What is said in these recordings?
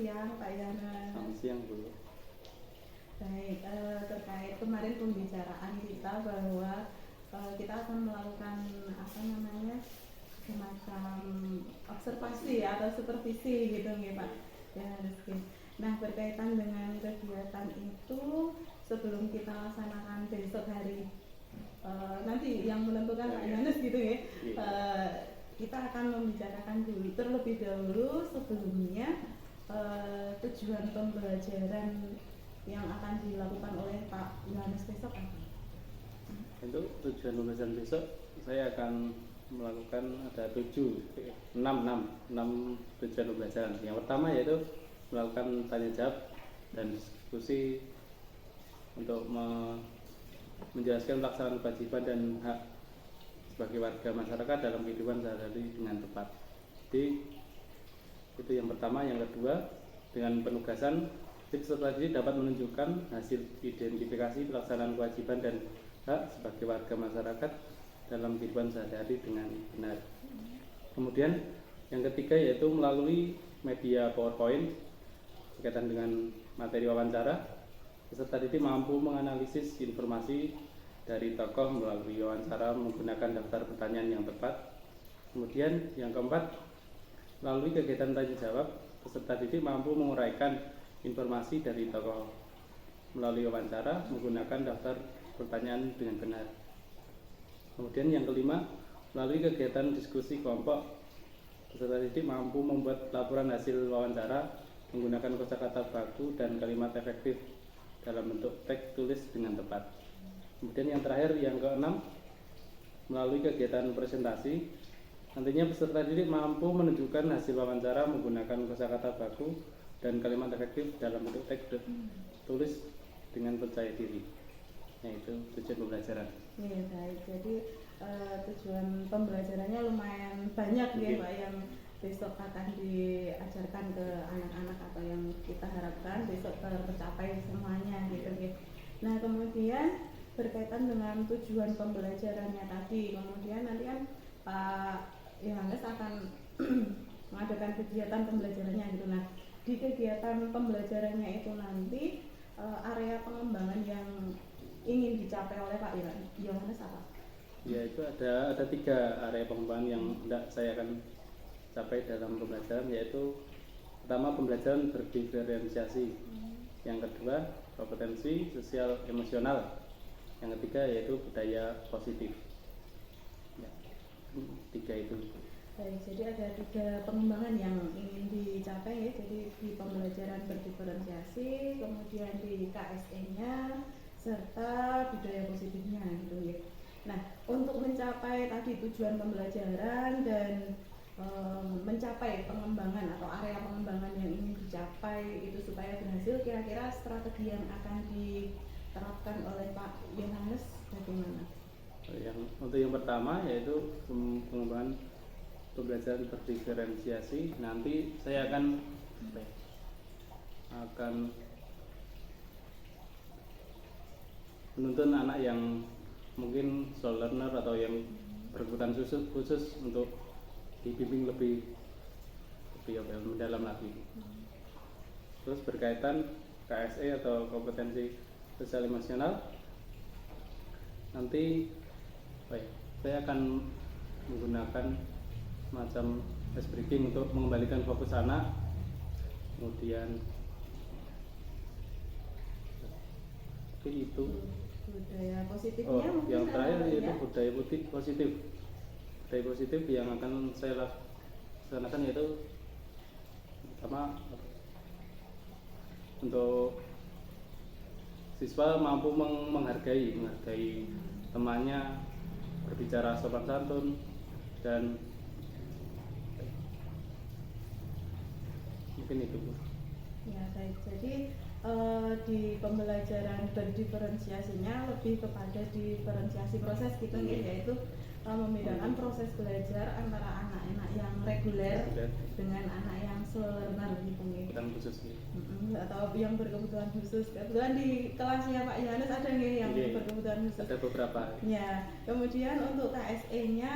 siang Pak Yana. Selamat siang Bu. Baik, terkait kemarin pembicaraan kita bahwa kita akan melakukan semacam observasi atau supervisi gitu nih Pak. Ya, Rizky. Nah, berkaitan dengan kegiatan itu sebelum kita laksanakan besok hari nanti yang menentukan Pak Yohanes gitu ya. Kita akan membicarakan dulu terlebih dahulu sebelumnya tujuan pembelajaran yang akan dilakukan oleh Pak Yohanes besok apa? Untuk tujuan pembelajaran besok saya akan melakukan ada 6 tujuan pembelajaran. Yang pertama yaitu melakukan tanya jawab dan diskusi untuk menjelaskan pelaksanaan kewajiban dan hak sebagai warga masyarakat dalam kehidupan sehari-hari dengan tepat. Jadi itu yang pertama. Yang kedua, dengan penugasan peserta didik dapat menunjukkan hasil identifikasi pelaksanaan kewajiban dan hak sebagai warga masyarakat dalam kehidupan sehari-hari dengan benar. Kemudian yang ketiga yaitu melalui media PowerPoint berkaitan dengan materi wawancara, peserta didik mampu menganalisis informasi dari tokoh melalui wawancara menggunakan daftar pertanyaan yang tepat. Kemudian yang keempat, melalui kegiatan tanya jawab, peserta didik mampu menguraikan informasi dari tokoh melalui wawancara menggunakan daftar pertanyaan dengan benar. Kemudian yang kelima, melalui kegiatan diskusi kelompok, peserta didik mampu membuat laporan hasil wawancara menggunakan kosakata baku dan kalimat efektif dalam bentuk teks tulis dengan tepat. Kemudian yang terakhir, yang keenam, melalui kegiatan presentasi, nantinya peserta didik mampu menunjukkan hasil wawancara menggunakan kosakata baku dan kalimat efektif dalam bentuk teks tulis dengan percaya diri. Yaitu tujuan pembelajaran. Iya baik, jadi tujuan pembelajarannya lumayan banyak ya Pak yang besok akan diajarkan ke anak-anak atau yang kita harapkan besok tercapai semuanya gitu ya. Nah kemudian berkaitan dengan tujuan pembelajarannya tadi, kemudian nanti kan Pak Yohanes akan mengadakan kegiatan pembelajarannya gitu. Nah di kegiatan pembelajarannya itu nanti area pengembangan yang ingin dicapai oleh Pak Yohanes apa? Ya itu ada 3 area pengembangan yang hendak saya akan capai dalam pembelajaran, yaitu pertama pembelajaran berdiferensiasi, yang kedua kompetensi sosial emosional, yang ketiga yaitu budaya positif. Ya, 3 itu. Baik, jadi ada 3 pengembangan yang ingin dicapai ya. Jadi di pembelajaran berdiferensiasi, kemudian di KSE-nya, serta budaya positifnya gitu ya. Nah, untuk mencapai tadi tujuan pembelajaran dan mencapai pengembangan atau area pengembangan yang ingin dicapai itu supaya berhasil, kira-kira strategi yang akan diterapkan oleh Pak Yohanes bagaimana? Untuk yang pertama yaitu pengembangan pembelajaran berdiferensiasi. Nanti saya akan menuntun anak yang mungkin slow learner atau yang berkebutuhan khusus untuk dibimbing lebih mendalam lagi. Terus berkaitan KSE atau kompetensi sosial emosional, nanti saya akan menggunakan semacam ice breaking untuk mengembalikan fokus anak. Kemudian itu budaya positifnya yang terakhir yaitu budaya positif. Budaya positif yang akan saya laksanakan yaitu pertama untuk siswa mampu menghargai temannya, berbicara sopan santun, dan mungkin itu Bu. Ya baik, jadi di pembelajaran berdiferensiasinya lebih kepada diferensiasi proses gitu ya, yaitu membedakan proses belajar antara anak-anak yang reguler dengan anak yang slow learner gitu ya. Atau yang berkebutuhan khusus. Kebetulan di kelasnya Pak Yohanes ada nggih yang berkebutuhan khusus? Ada beberapa. Ya, kemudian untuk KSE-nya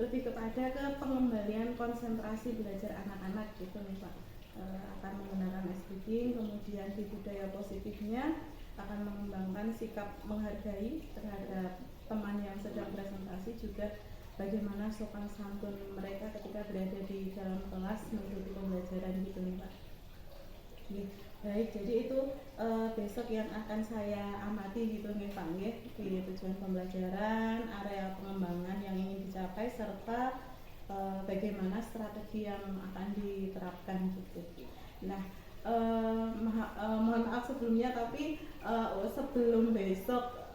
lebih kepada ke pengembalian konsentrasi belajar anak-anak gitu nih Pak. akan menggunakan speaking, kemudian di budaya positifnya akan mengembangkan sikap menghargai terhadap teman yang sedang presentasi, juga bagaimana sopan santun mereka ketika berada di dalam kelas mengikuti pembelajaran gitu nih Pak. Baik, jadi itu besok yang akan saya amati gitu nih Pak nggih, di tujuan pembelajaran, area pengembangan yang ingin dicapai, serta bagaimana strategi yang akan diterapkan gitu. Nah, mohon maaf sebelumnya, tapi sebelum besok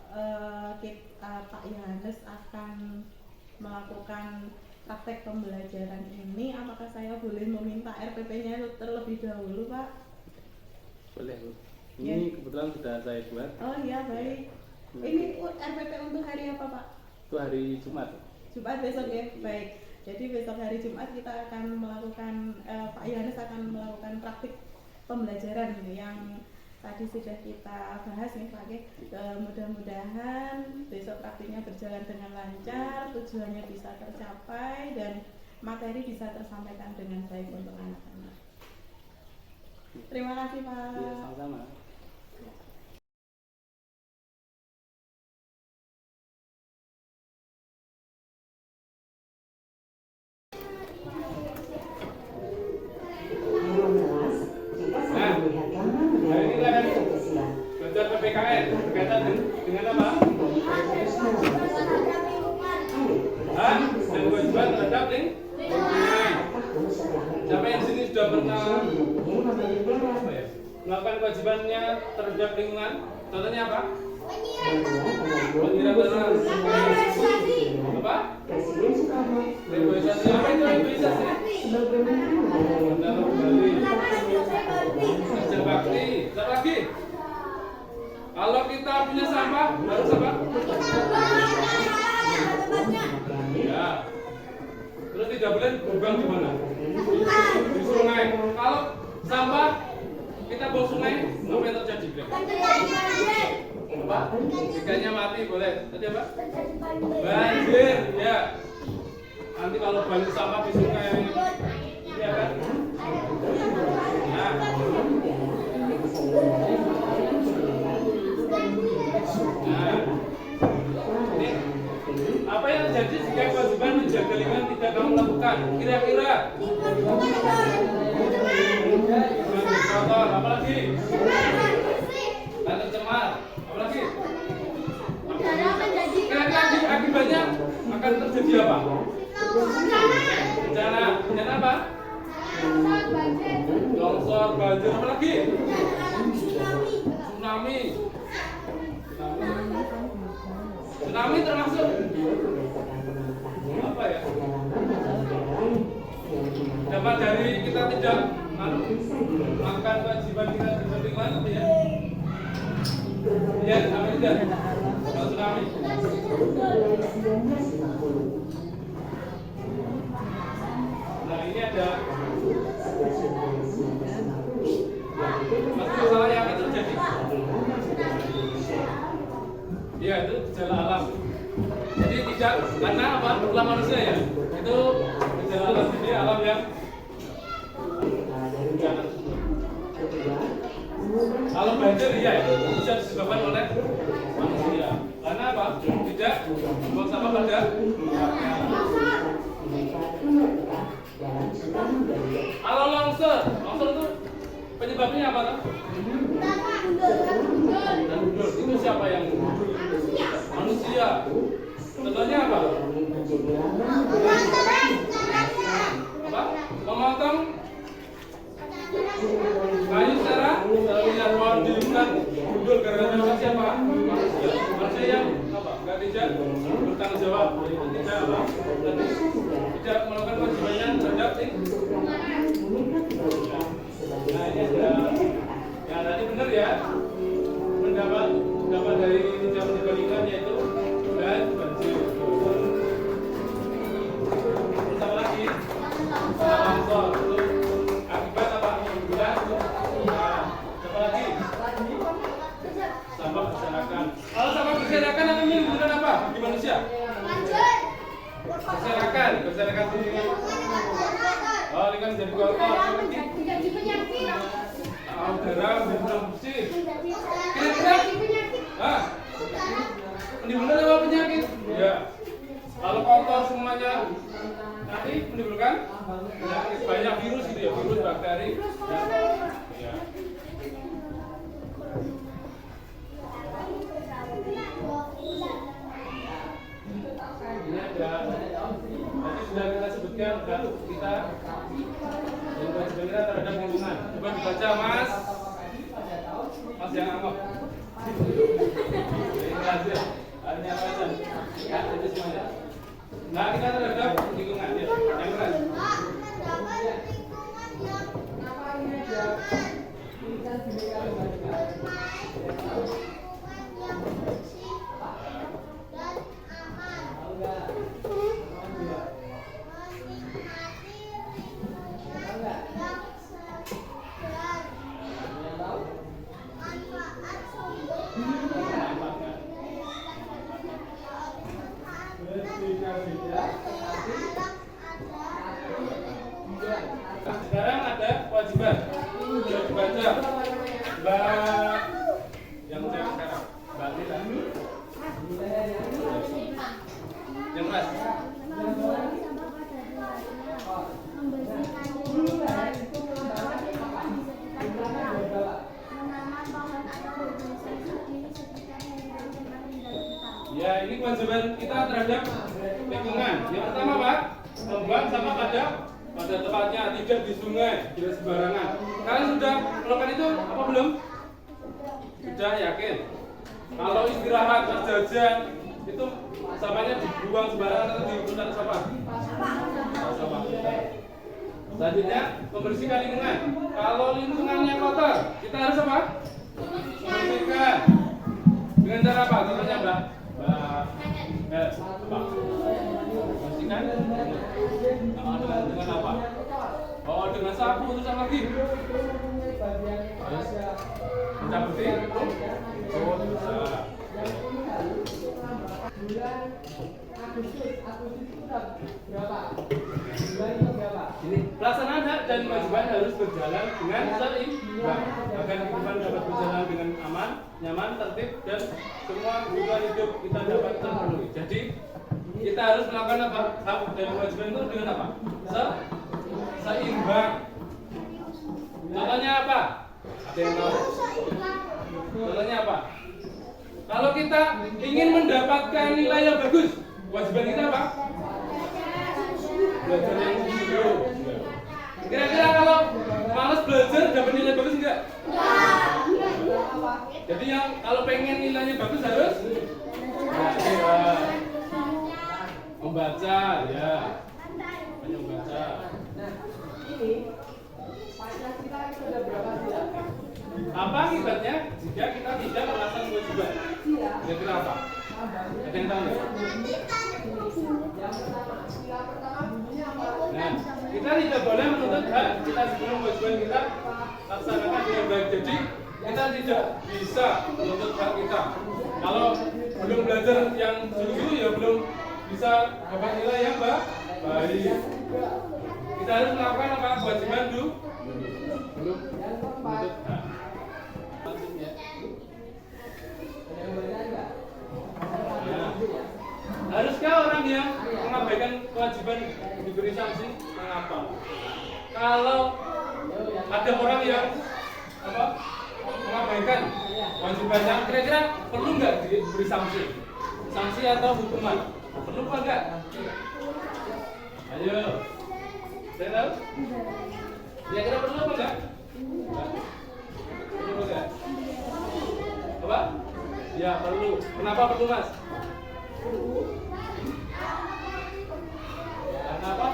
Pak Yohanes akan melakukan praktek pembelajaran ini, apakah saya boleh meminta RPP-nya terlebih dahulu Pak? Boleh Bu. Ini kebetulan sudah saya buat. Oh iya, baik. Ini RPP untuk hari apa Pak? Itu hari Jumat. Jumat besok ya, baik. Jadi besok hari Jumat kita akan melakukan, Pak Yohanes akan melakukan praktik pembelajaran yang tadi sudah kita bahas nih Pak. Mudah-mudahan besok praktiknya berjalan dengan lancar, tujuannya bisa tercapai, dan materi bisa tersampaikan dengan baik untuk anak-anak. Terima kasih Pak. Iya, sama-sama. Belajar PPKN berkaitan dengan apa? Dan kewajiban terhadap lingkungan. Siapa yang di sini sudah pernah melakukan kewajibannya terhadap lingkungan? Contohnya apa? Penyiraman apa? Reboisasi. Apa itu reboisasi? Benar kembali. Kerja bakti. Siapa lagi? Kalau kita punya sampah, harus apa? Ya. Terus tidak boleh buang di mana? Di sungai. Kalau sampah kita buang sungai, apa yang terjadi? Apa? Ikannya mati, boleh. Tadi apa? Banjir, ya. Nanti kalau banjir sampah di sungai, ya kan? Nah. Nah, ini apa yang terjadi jika kewajiban menjaga lingkungan tidak kamu lakukan? Kira-kira? Kotor, apa lagi? Dan tercemar, apa lagi? Kira-kira akibatnya akan terjadi apa? Bencana apa? Longsor, banjir, apa lagi? Tsunami. Tsunami termasuk apa ya? Dapat dari kita tidak melakukan kewajiban kita terhadap lingkungan, ya? Ya, apa tidak? Kalau tsunami. Nah, ini ada masalah yang akan terjadi. Ya, itu gejala alam. Jadi tidak karena apa? Ulah manusia ya. Itu gejala alam, jadi alam yang kalau banjir ya itu bisa disebabkan oleh manusia. Karena apa? Tidak membuang sampah pada kalau longsor itu penyebabnya apa kan? Itu siapa yang manusia? Contohnya apa? Apa? Memotong kayu secara lihat pohon di lingkungan gundul gara-gara siapa? Manusia. Manusia yang apa? Gak tidak bertanggung jawab, tidak apa? Dan tidak melakukan kewajibannya terhadap nah ini ada ya tadi benar ya, pendapat dari tidak menjaga lingkungan yaitu dan banjir. Terus apa lagi? Longsor itu akibat apa? Nah, apa lagi? Sampah berserakan. Kalau sampah berserakan akan menimbulkan apa bagi manusia? Berserakan Oh, ini kan jadi kotor. Menjadi penyakit. Udara kurang bersih. Kira-kira penyakit. Ah, menimbulkan apa penyakit? Ya. Kalau kotor semuanya nanti menimbulkan penyakit, banyak virus gitu ya, virus, bakteri. Ya. Ini ada, tadi sudah kita sebutkan kita yang kewajiban kita terhadap lingkungan. Coba dibaca Mas. Mas yang angop. Ini hasil. Artinya apa aja? Ya, itu semuanya. Nah, kita terhadap lingkungan ya. Yang keras. Sekarang ada kewajiban. Sudah dibaca. Mbak yang cewek sekarang. Mbak Lila. Yang keras. Ya, ini kewajiban kita terhadap lingkungan. Yang pertama, Pak, membuang sampah pada tempatnya, tidak di sungai, tidak sembarangan. Kalian sudah melakukan itu apa belum? Sudah yakin? Kalau istirahat, jajan, itu sampahnya dibuang sembarangan atau dibuang sampah? Sampah. Selanjutnya, membersihkan lingkungan. Kalau lingkungannya kotor, kita harus apa? Membersihkan. Dengan cara apa? Contohnya, Mbak? Bersihkan dengan apa? Oh, dengan sapu terus apa lagi? Harus mencabuti. Oh, bisa. Ini pelaksanaan hak dan kewajiban harus berjalan dengan seimbang agar kehidupan dapat berjalan dengan aman, nyaman, tertib dan semua kebutuhan hidup kita dapat terpenuhi. Jadi kita harus melakukan apa? Hak dan kewajiban itu dengan apa? Seimbang. Contohnya apa? Ada yang tahu? Contohnya apa? Kalau kita ingin mendapatkan nilai yang bagus, kewajiban kita apa? Belajar yang dulu. Kira-kira kalau malas belajar dapat nilai bagus enggak? Jadi yang kalau pengen nilainya bagus harus membaca, ya. Banyak membaca. Nah, ini Pancasila itu ada berapa sila? Apa akibatnya jika kita tidak melaksanakan kewajiban? Kira-kira apa? Ada yang tahu nggak? Yang pertama, sila pertama bunyinya apa? Nah, kita tidak boleh menuntut hak kita sebelum kewajiban kita laksanakan dengan baik. Jadi kita tidak bisa menuntut hak kita. Kalau belum belajar yang dulu ya belum bisa dapat nilai yang baik. Kita harus melakukan apa? Kewajiban dulu. Belum menuntut hak. Maksudnya. Ada yang bertanya nggak? Nah, haruskah orang yang mengabaikan kewajiban diberi sanksi? Mengapa? Kalau ada orang yang apa mengabaikan kewajibannya, kira-kira perlu nggak diberi sanksi? Sanksi atau hukuman? Perlu apa enggak? Ayo, saya tahu. Kira-kira perlu apa enggak? Perlu enggak? Apa? Ya perlu. Kenapa perlu, Mas? Karena apa?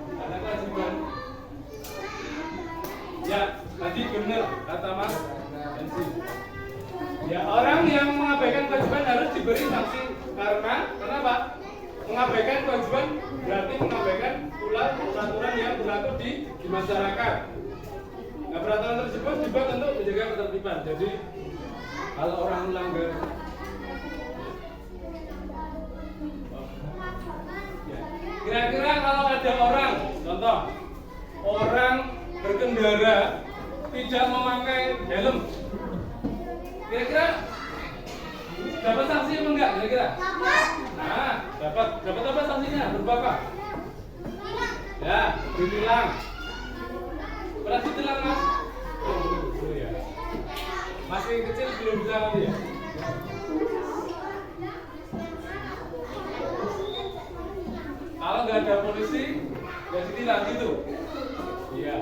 Karena kewajiban. Ya, tadi benar kata Mas Ensi. Ya, orang yang mengabaikan kewajiban harus diberi sanksi karena kenapa? Mengabaikan kewajiban berarti mengabaikan pula peraturan yang berlaku di masyarakat. Nah, peraturan tersebut dibuat untuk menjaga ketertiban. Jadi kalau orang melanggar kira-kira kalau ada orang, contoh orang berkendara tidak memakai helm. Kira-kira dapat sanksi apa enggak? Kira-kira? Nah, dapat apa sanksinya? Berapa? Ya, ditilang. Pernah ditilang, Mas? Oh, ya. Masih kecil belum bisa nanti ya? Kalau nggak ada polisi, nggak ditilang gitu. Iya.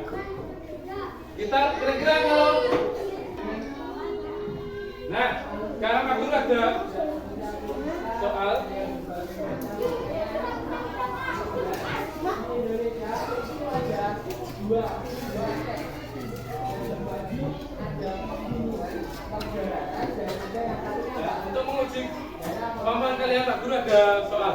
Kita kira-kira kalau, nah, sekarang Pak Guru ada soal. Indonesia itu ada dua ada pembunuhan, penjarahan, dan juga yang kalinya Ya, untuk menguji kemampuan kalian Pak Guru ada soal.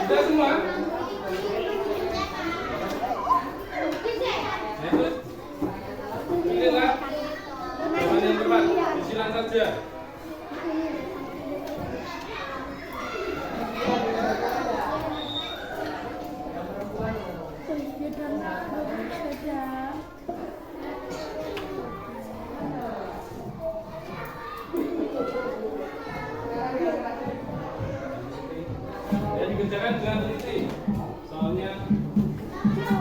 Sudah semua? Nah, terus pilihlah jawaban yang tepat, disilang saja. Ya dikerjakan dengan teliti. Soalnya bisa?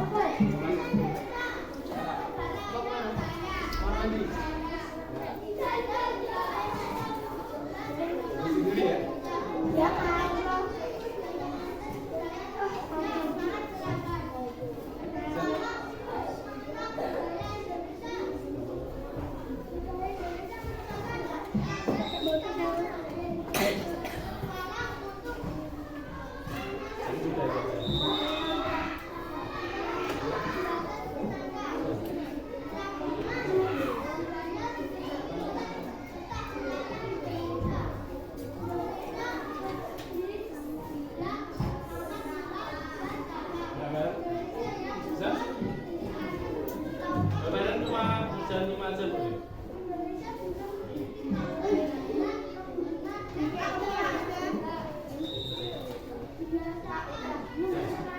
Kemarin cuma aja boleh.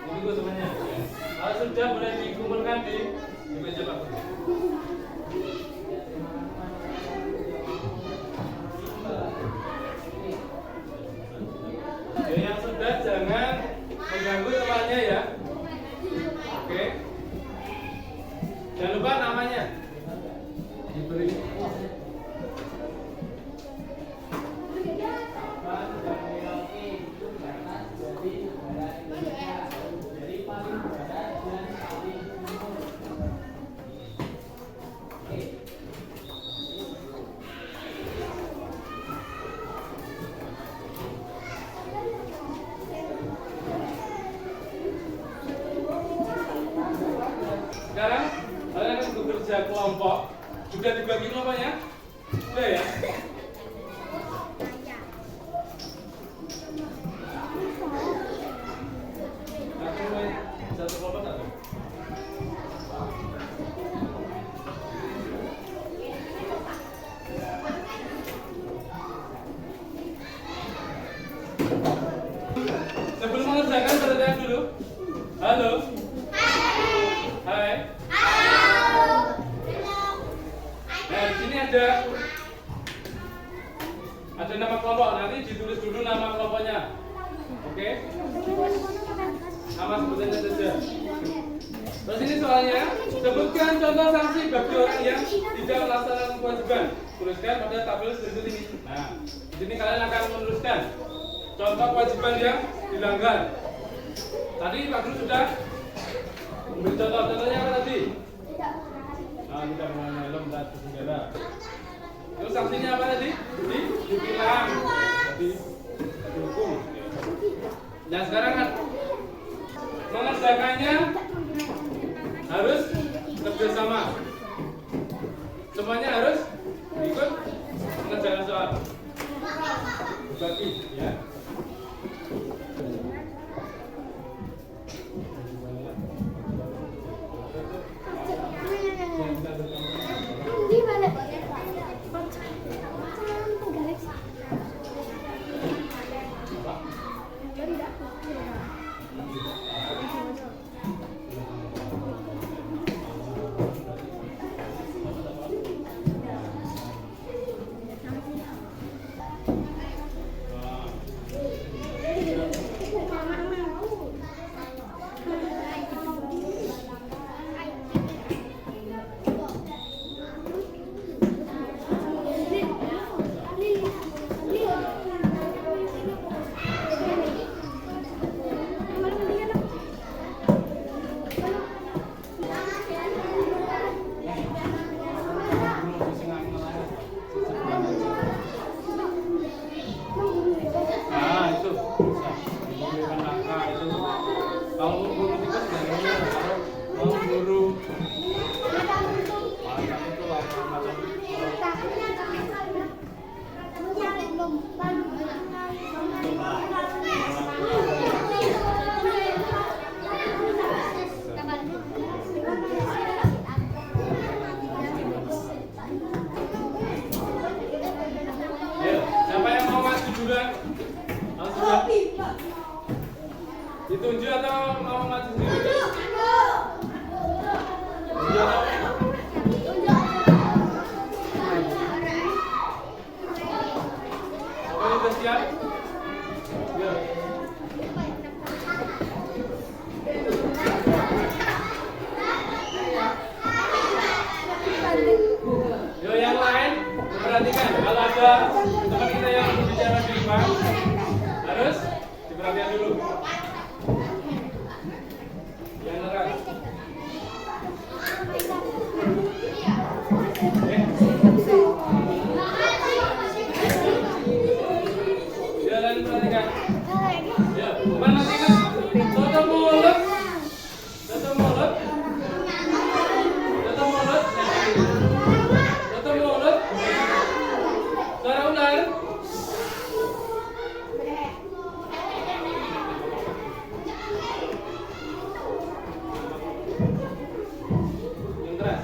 Ini gue temannya. Kalau sudah boleh dikumpulkan di meja Pak Guru. Ya, yang sudah jangan mengganggu temannya ya. Oke. Jangan lupa namanya diberi. Sekarang kalian akan bekerja kelompok. Sudah dibagi kelompoknya? Sudah ya? Aku mulai satu kelompok tak? Sebelum mengerjakan perhatian dulu. Halo. Hai. Nah, di sini ada nama kelompok. Nanti ditulis dulu nama kelompoknya. Oke? Nama sebutannya saja. Terus ini soalnya, sebutkan contoh sanksi bagi orang yang tidak melaksanakan kewajiban. Tuliskan pada tabel berikut ini. Nah, di sini kalian akan menuliskan contoh kewajiban yang dilanggar. Tadi Pak Guru sudah memberi contoh-contohnya apa tadi? Nah, tidak mengenai helm dan berkendara. Terus sanksinya apa tadi? Ditilang, jadi dihukum. Dan sekarang kan mengerjakannya harus kerjasama. Semuanya harus ikut mengerjakan soal. Dibagi, ya. Memberikan nafkah itu kalau guru tikus dari kalau mau guru itu macam siapa yang mau maju juga? Langsung ditunjuk atau mau maju sendiri? Ditunjuk atau? Oke, sudah siap? Ya. Yo, yang lain perhatikan kalau ada teman kita yang berbicara di depan harus diperhatikan dulu. Yang keras. Ya, lain perhatikan. Ya, perhatikan. Tutup mulut. Tutup mulut. Tutup mulut. Tutup mulut. Suara ular. Yang keras.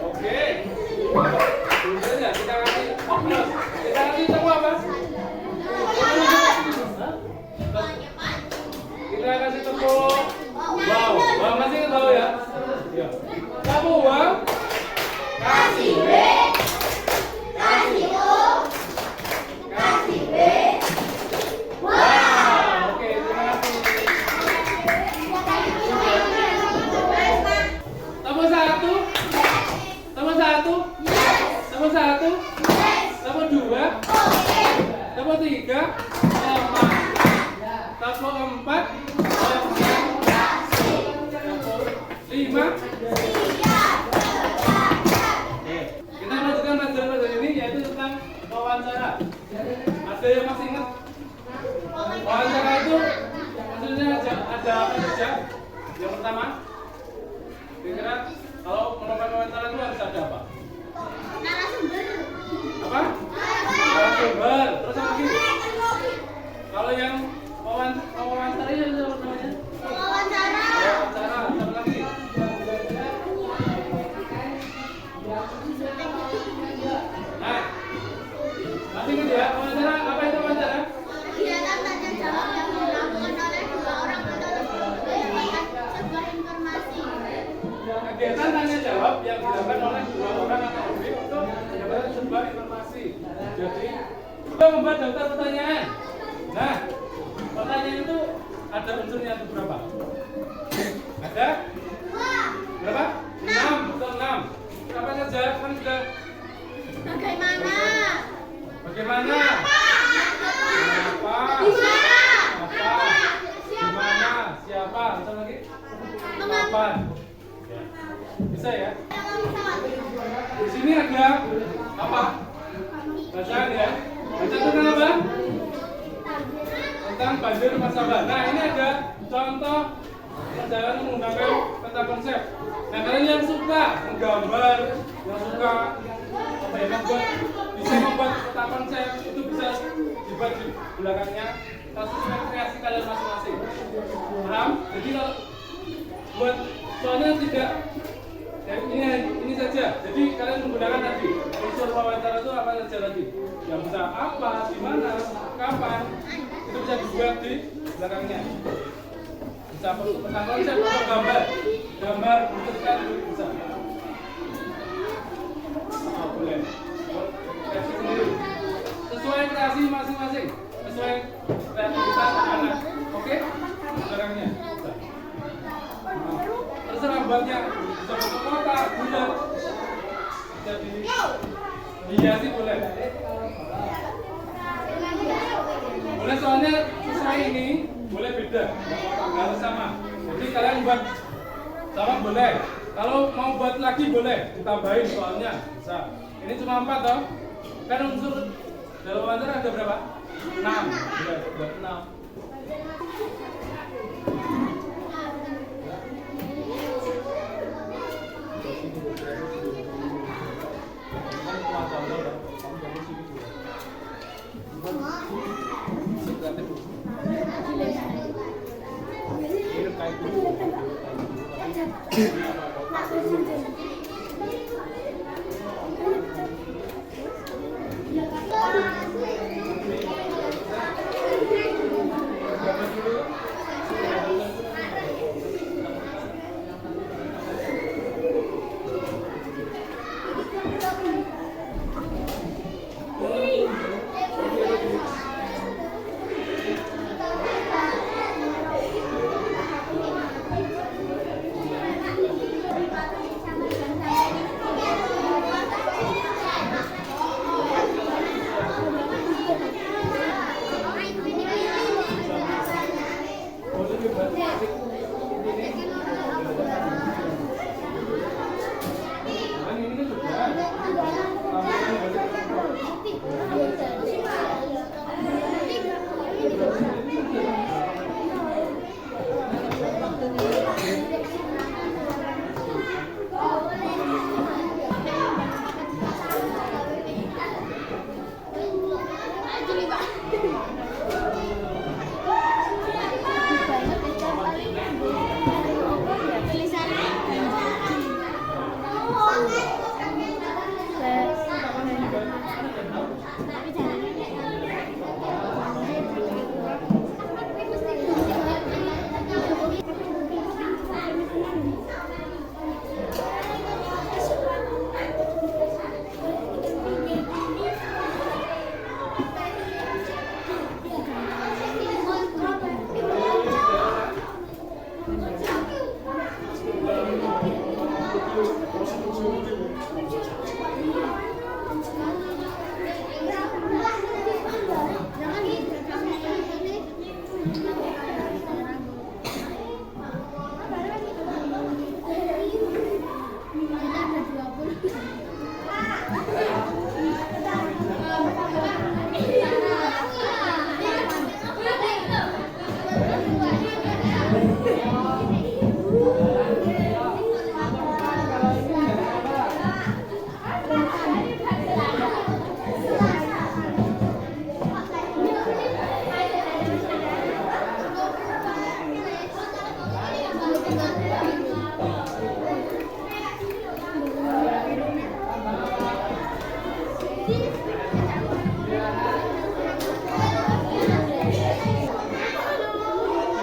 Oke. Sudah ya, kita kasih terus. Kita kasih temu apa? Kita kasih tepuk. Wow, wow masih nggak tahu ya? Ya. Kamu wow. Kasih B. Kasih O. Kasih B. Wow. Oke, terima kasih. Tepuk satu. Tepuk satu. Tepuk satu. Tepuk dua. Tepuk tiga. Tepuk empat. Lima. Kita lanjutkan pelajaran ini yaitu tentang wawancara. Ada yang masih ingat? Wawancara itu maksudnya ada apa saja? Yang pertama, kira-kira kalau melakukan wawancara itu harus ada apa? Apa? Narasumber. Terus apa lagi? Kalau yang wawancara itu apa namanya? Wawancara. Apa lagi? Nah, masih ingat ya wawancara? Apa itu wawancara? Kegiatan tanya jawab yang dilakukan oleh dua orang atau lebih berdasarkan sebuah informasi. Kegiatan tanya jawab yang dilakukan oleh dua orang atau lebih untuk mendapatkan sebuah informasi. Jadi, kita membuat daftar pertanyaan. Nah, pertanyaan itu ada unsurnya itu berapa? Ada? Berapa? 6, betul 6. Apa saja? Kan sudah. Bagaimana? Bagaimana? Kenapa? Apa? Gimana? Siapa? Betul lagi? Kapan? Ya. Bisa ya? Di sini ada apa? Bacaan ya? Baca tentang apa? Tentang banjir Masaba. Nah, ini ada contoh perjalanan menggunakan peta konsep. Nah, kalian yang suka menggambar, yang suka apa ya, bisa membuat peta konsep itu bisa dibuat di belakangnya sesuai kreasi kalian masing-masing. Paham? Jadi kalau buat soalnya tidak ya, ini saja. Jadi kalian menggunakan tadi unsur wawancara itu apa saja tadi? Yang bisa apa, di mana, kapan, itu bisa dibuat di belakangnya. Bisa pertama kali saya butuh gambar bentukkan itu bisa. Oh, boleh. Kreasi sendiri. Sesuai kreasi masing-masing, sesuai kreativitas anak. Oke? Belakangnya. Bisa. Terserah buatnya, bisa bentuk kotak, bulat, jadi hiasi boleh. Boleh soalnya sesuai ini, boleh beda, nggak harus sama. Jadi kalian buat sama boleh. Kalau mau buat lagi boleh, ditambahin soalnya bisa. Ini cuma 4 toh. Kan unsur dalam wawancara ada berapa? 6. Boleh buat 6.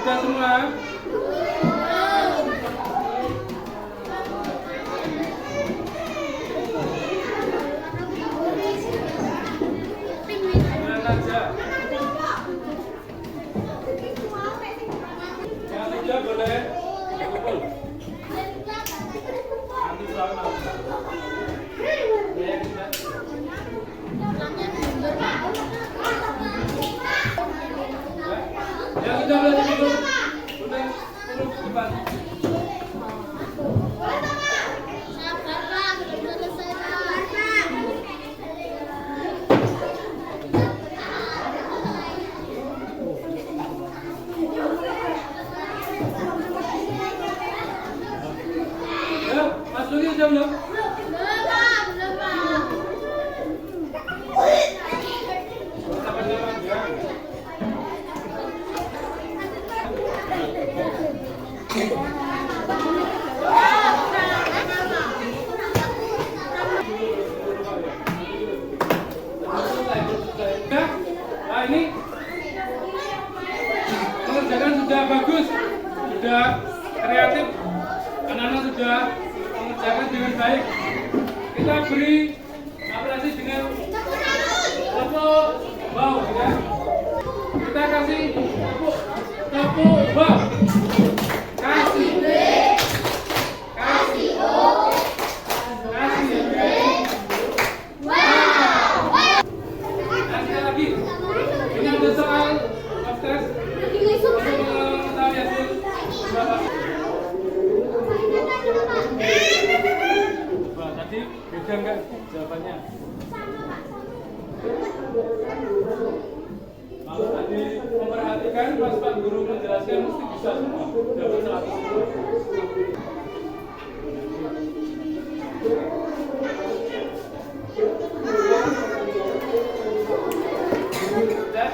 Sudah semua? Bulan aja. Yang 3 boleh kumpul. Nanti berapa? Ya, kita. Yang 3 boleh duduk. ini mengerjakan sudah bagus, sudah kreatif, anak-anak sudah mengerjakan dengan baik. Kita beri apresiasi dengan tepuk wow, ya. Kita kasih tepuk wow. Kasih B, kasih O, kasih B. Wow. Kasih lagi. Ini ada soal tes untuk mengetahui hasil berapa. Wah, tadi beda enggak jawabannya? Kalau tadi memperhatikan pas Pak Guru menjelaskan mesti bisa semua. Dapat 100. Ya?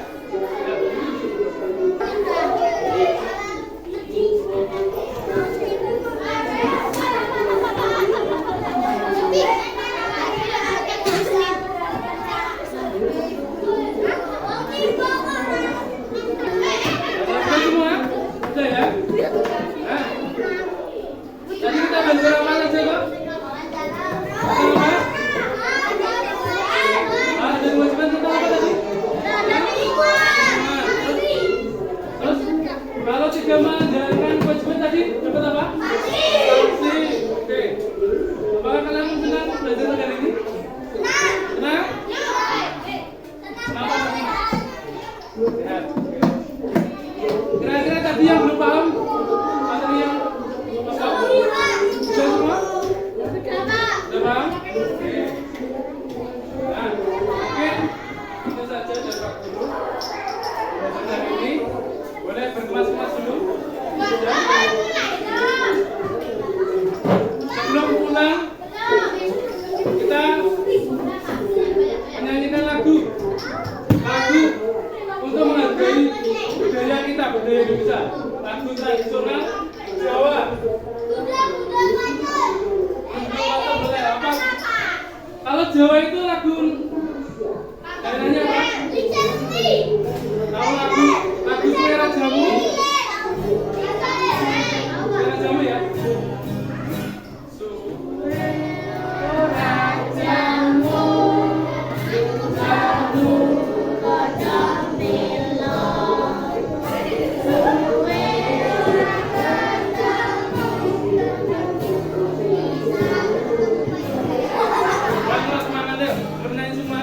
Kalau tidak menjalankan kewajiban tadi dapat apa? Sanksi. Oke. Apakah kalian senang belajar hari ini? Senang? Kenapa senang? Lihat. Kira-kira tadi yang belum paham materi yang apa? Sudah semua? Sudah paham? Oke. Nah, mungkin itu saja dari Pak Guru. Belajar hari ini. Boleh berkemas-kemas dulu. Sebelum pulang, kita menyanyikan lagu untuk menghargai budaya kita, budaya Indonesia. Lagu tradisional Jawa. Boleh apa? Kalau Jawa itu lagu daerahnya apa? Tahu lagu selera jamu? Selera jamu ya? Semangat deh, bernyanyi semua.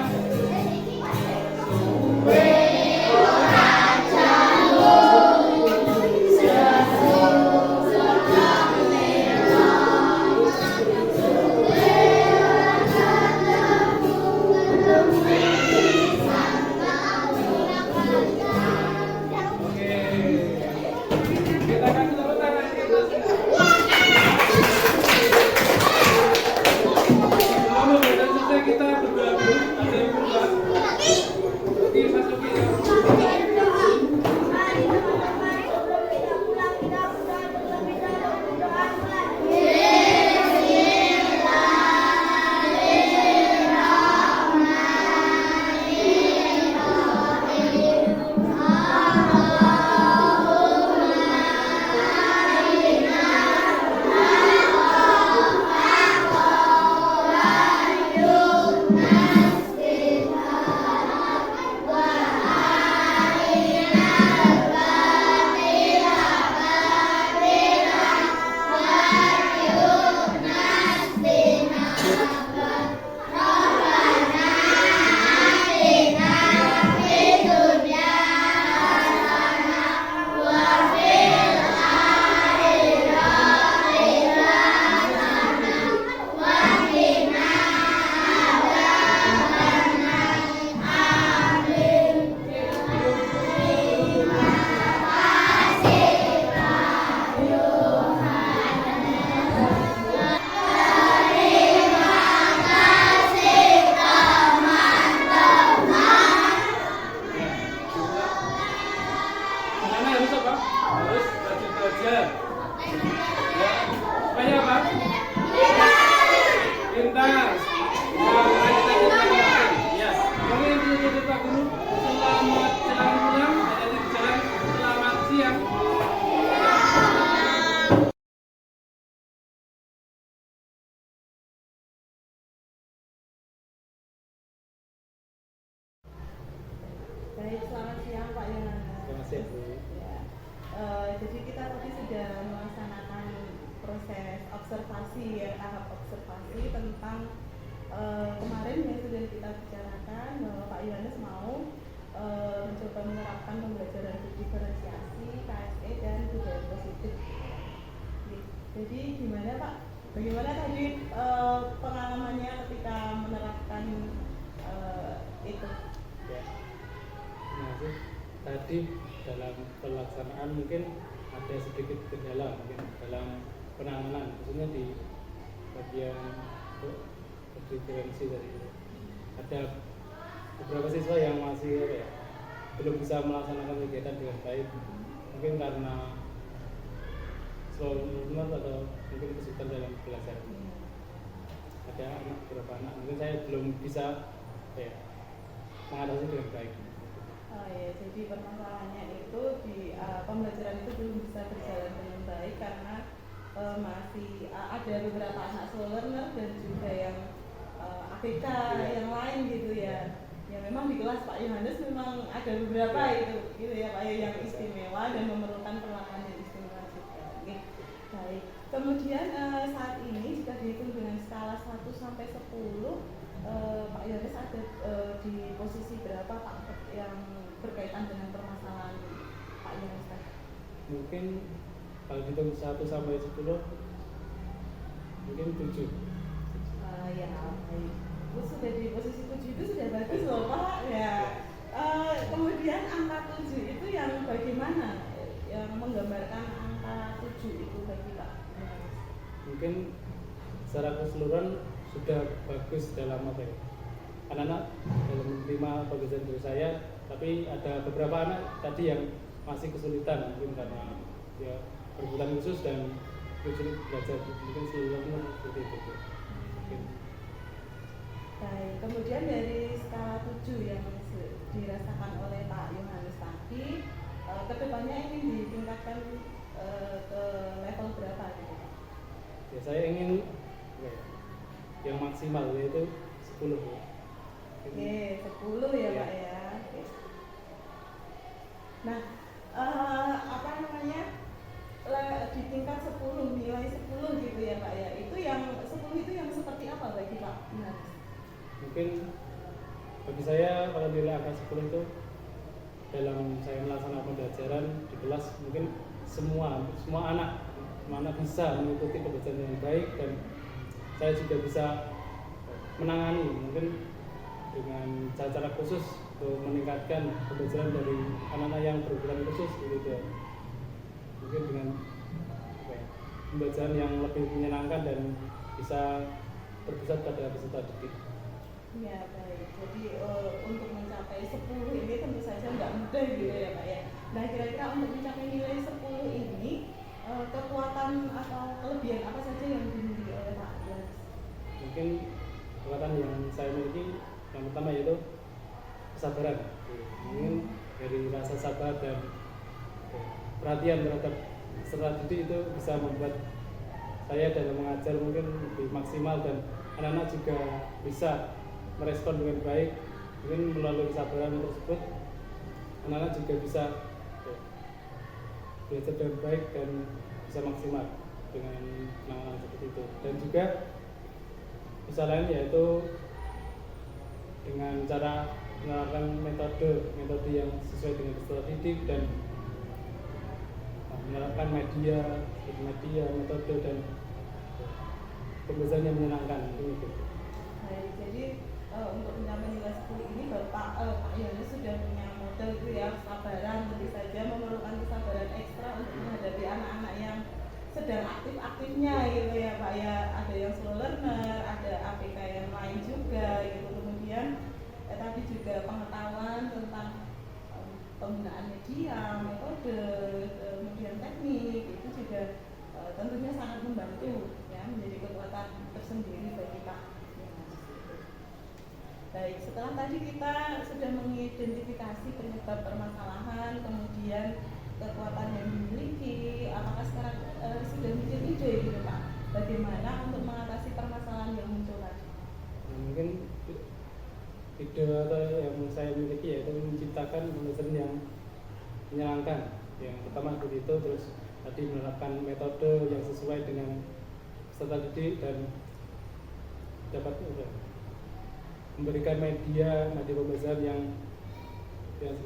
Baik, selamat siang Pak Yohanes. Selamat siang, Bu. Ya. Jadi kita tadi sudah melaksanakan proses observasi ya, tahap observasi tentang kemarin yang sudah kita bicarakan bahwa Pak Yohanes mau mencoba menerapkan pembelajaran diferensiasi, KSE dan budaya positif. Jadi gimana Pak? Bagaimana tadi pengalamannya ketika menerapkan itu? Ya. Nah, tadi dalam pelaksanaan mungkin ada sedikit kendala mungkin dalam penanganan, khususnya di bagian diferensi tadi. Ada beberapa siswa yang masih belum bisa melaksanakan kegiatan dengan baik, mungkin karena slow movement atau mungkin kesulitan dalam belajar. Ada beberapa anak mungkin saya belum bisa mengatasi dengan baik. Oh ya, jadi permasalahannya itu di pembelajaran itu belum bisa berjalan dengan baik karena masih ada beberapa anak slow learner dan juga yang ABK yang lain gitu ya. Ya memang di kelas Pak Yohanes memang ada beberapa itu gitu ya Pak yang istimewa dan memerlukan perlakuan yang istimewa juga. Oke. Baik. Kemudian saat ini jika dihitung dengan skala 1 sampai 10 Pak Yohanes ada di posisi berapa Pak yang berkaitan dengan permasalahan Pak Yohanes tadi? Mungkin kalau dihitung 1 sampai 10 mungkin 7. Ya, baik. Terus sudah di posisi 7 itu sudah bagus loh Pak ya. Kemudian angka 7 itu yang bagaimana? Yang menggambarkan angka 7 itu bagi Pak Yohanes? Mungkin secara keseluruhan sudah bagus dalam anak-anak dalam menerima pembelajaran dari saya, tapi ada beberapa anak tadi yang masih kesulitan mungkin karena ya berkebutuhan khusus dan sulit belajar mungkin seluruhnya seperti itu. Mungkin. Baik, kemudian dari skala 7 yang dirasakan oleh Pak Yohanes tadi, kedepannya ingin ditingkatkan ke level berapa gitu Pak? Ya saya ingin yang maksimal yaitu 10. Oke, 10 ya Pak ya. Oke. Nah, apa namanya? Di tingkat 10, nilai 10 gitu ya Pak ya. Itu yang 10 itu yang seperti apa bagi Pak Yohanes? Mungkin bagi saya kalau nilai angka 10 itu dalam saya melaksanakan pembelajaran di kelas mungkin semua anak bisa mengikuti pembelajaran yang baik dan saya juga bisa menangani mungkin dengan cara-cara khusus untuk meningkatkan pembelajaran dari anak-anak yang berkebutuhan khusus gitu. Mungkin dengan pembelajaran yang lebih menyenangkan dan bisa berpusat pada peserta didik. Ya baik, jadi untuk mencapai 10 ini tentu saja nggak mudah gitu ya Pak ya. Nah kira-kira untuk mencapai nilai 10 ini kekuatan atau kelebihan apa saja yang dimiliki oleh Pak Yohanes? Mungkin kekuatan yang saya miliki yang pertama yaitu kesabaran. Mungkin dari rasa sabar dan perhatian terhadap peserta didik itu bisa membuat saya dalam mengajar mungkin lebih maksimal dan anak-anak juga bisa merespon dengan baik. Mungkin melalui kesabaran tersebut anak-anak juga bisa belajar dengan baik dan bisa maksimal dengan penanganan seperti itu. Dan juga bisa lain yaitu dengan cara menerapkan metode yang sesuai dengan peserta didik dan menerapkan media, metode dan pembelajaran yang menyenangkan gitu. Baik, jadi untuk mencapai nilai 10 ini Pak Yohanes sudah punya model itu ya, kesabaran, tentu saja memerlukan kesabaran ekstra untuk menghadapi anak-anak yang sedang aktif-aktifnya gitu ya Pak ya. Ada yang slow learner, ada APK yang lain juga gitu. Kemudian tadi juga pengetahuan tentang penggunaan media, metode, kemudian teknik itu juga tentunya sangat membantu ya, menjadi kekuatan tersendiri bagi Pak Yohanes. Baik, setelah tadi kita sudah mengidentifikasi penyebab permasalahan, kemudian kekuatan yang dimiliki, apakah sekarang sudah muncul ide gitu Pak, bagaimana untuk mengatasi permasalahan yang muncul tadi? Mungkin ide atau yang saya miliki yaitu menciptakan pembelajaran yang menyenangkan. Yang pertama seperti itu, terus tadi menerapkan metode yang sesuai dengan peserta didik dan dapat memberikan media pembelajaran yang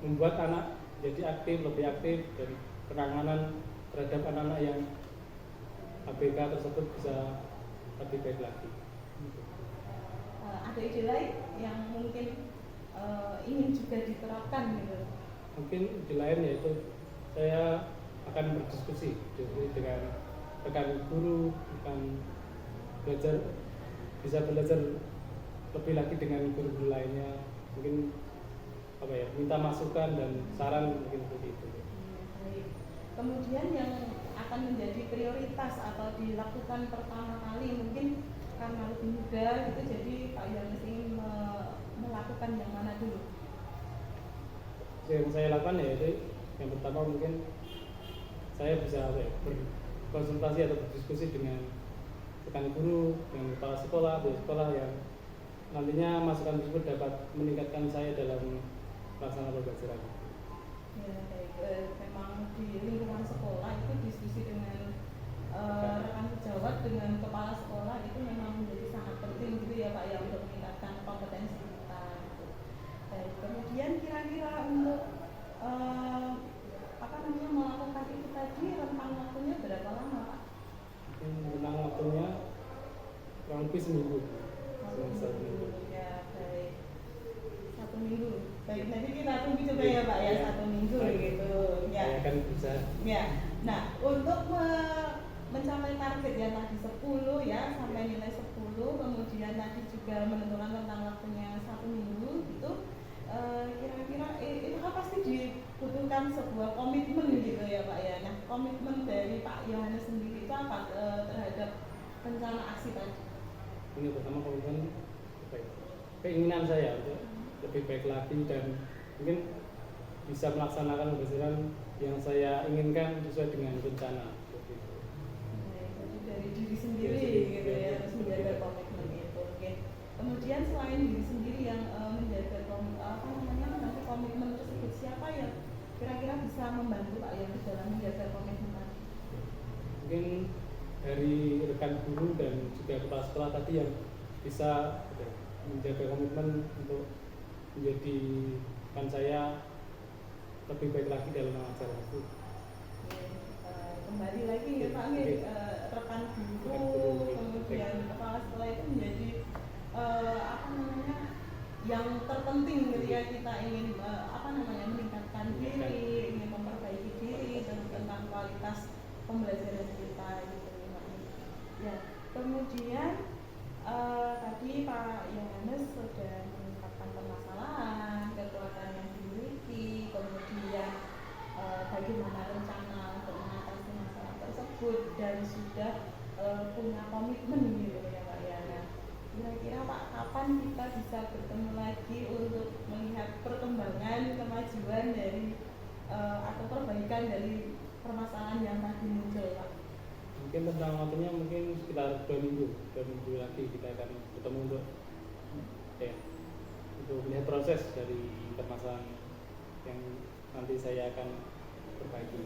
membuat anak jadi lebih aktif, dan penanganan terhadap anak-anak yang ABK tersebut bisa lebih baik lagi. Ada ide lain yang mungkin ingin juga diterapkan gitu? Mungkin ide lain yaitu saya akan berdiskusi dengan rekan guru, bisa belajar lebih lagi dengan guru-guru lainnya, mungkin minta masukan dan saran, mungkin seperti itu. Baik. Kemudian yang akan menjadi prioritas atau dilakukan pertama kali mungkin karena lebih muda gitu, jadi Pak Yohanes ingin melakukan yang mana dulu? Yang saya lakukan yaitu yang pertama mungkin saya bisa berkonsultasi atau berdiskusi dengan rekan guru, dengan kepala sekolah, sekolah yang nantinya masukan tersebut dapat meningkatkan saya dalam pelaksanaan pembelajaran. Ya, baik. Memang di lingkungan sekolah itu diskusi dengan rekan sejawat, dengan kepala sekolah itu memang menjadi sangat penting gitu ya Pak ya, untuk meningkatkan kompetensi kita gitu. Baik, kemudian kira-kira untuk melakukan itu tadi rentang waktunya berapa lama Pak? Rentang waktunya kurang lebih seminggu. Satu minggu. Ya, baik. 1 minggu. Baik, nanti kita tunggu coba ya Pak ya, 1 minggu gitu. Ya. Saya akan bisa. Ya. Nah, untuk mencapai target yang tadi 10 ya, sampai nilai 10, kemudian tadi juga menentukan tentang waktunya 1 minggu gitu. Kira-kira itu kan pasti dibutuhkan sebuah komitmen gitu ya Pak ya. Nah, komitmen dari Pak Yohanes sendiri itu apa terhadap rencana aksi tadi? Ini pertama komitmen keinginan saya untuk lebih baik lagi dan mungkin bisa melaksanakan pembelajaran yang saya inginkan sesuai dengan rencana. Jadi dari diri sendiri gitu ya, harus menjaga komitmen itu. Oke. Kemudian selain diri sendiri yang menjaga komitmen tersebut, siapa yang kira-kira bisa membantu Pak yang dalam menjaga komitmen tadi? Mungkin dari rekan guru dan juga kepala sekolah tadi yang bisa menjaga komitmen untuk menjadikan saya lebih baik lagi dalam mengajar itu. Kembali lagi ya Pak, rekan guru, kemudian kepala sekolah itu menjadi yang terpenting ketika kita ingin meningkatkan diri, ingin memperbaiki diri tentang kualitas pembelajaran kita gitu ya. Kemudian tadi Pak Yohanes sudah mengungkapkan permasalahan, kekuatan yang dimiliki, kemudian bagaimana rencana untuk mengatasi masalah tersebut, dan sudah punya komitmen gitu ya Pak ya. Nah, kira-kira Pak, kapan kita bisa bertemu lagi untuk melihat perkembangan kemajuan dari atau perbaikan dari permasalahan yang tadi muncul Pak? Mungkin tentang waktunya mungkin sekitar 2 minggu lagi kita akan bertemu untuk melihat proses dari permasalahan yang nanti saya akan perbaiki.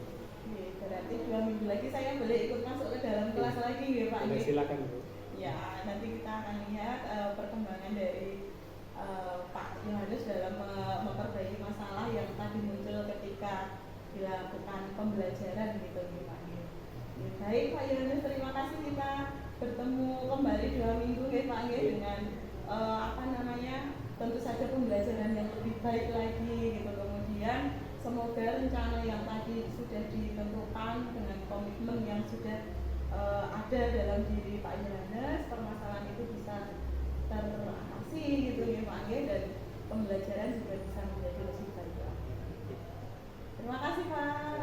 Berarti 2 minggu lagi saya boleh ikut masuk ke dalam kelas lagi ya Pak? Silakan Bu. Ya, nanti kita akan lihat perkembangan dari Pak Yohanes dalam memperbaiki masalah yang tadi muncul ketika dilakukan pembelajaran gitu Pak. Baik Pak Yohanes, terima kasih kita bertemu kembali 2 minggu ya Pak dengan tentu saja pembelajaran yang lebih baik lagi gitu. Kemudian semoga rencana yang tadi sudah ditentukan dengan komitmen yang sudah ada dalam diri Pak Yohanes, permasalahan itu bisa teratasi gitu ya Pak, dan pembelajaran juga bisa menjadi lebih baik. Terima kasih Pak.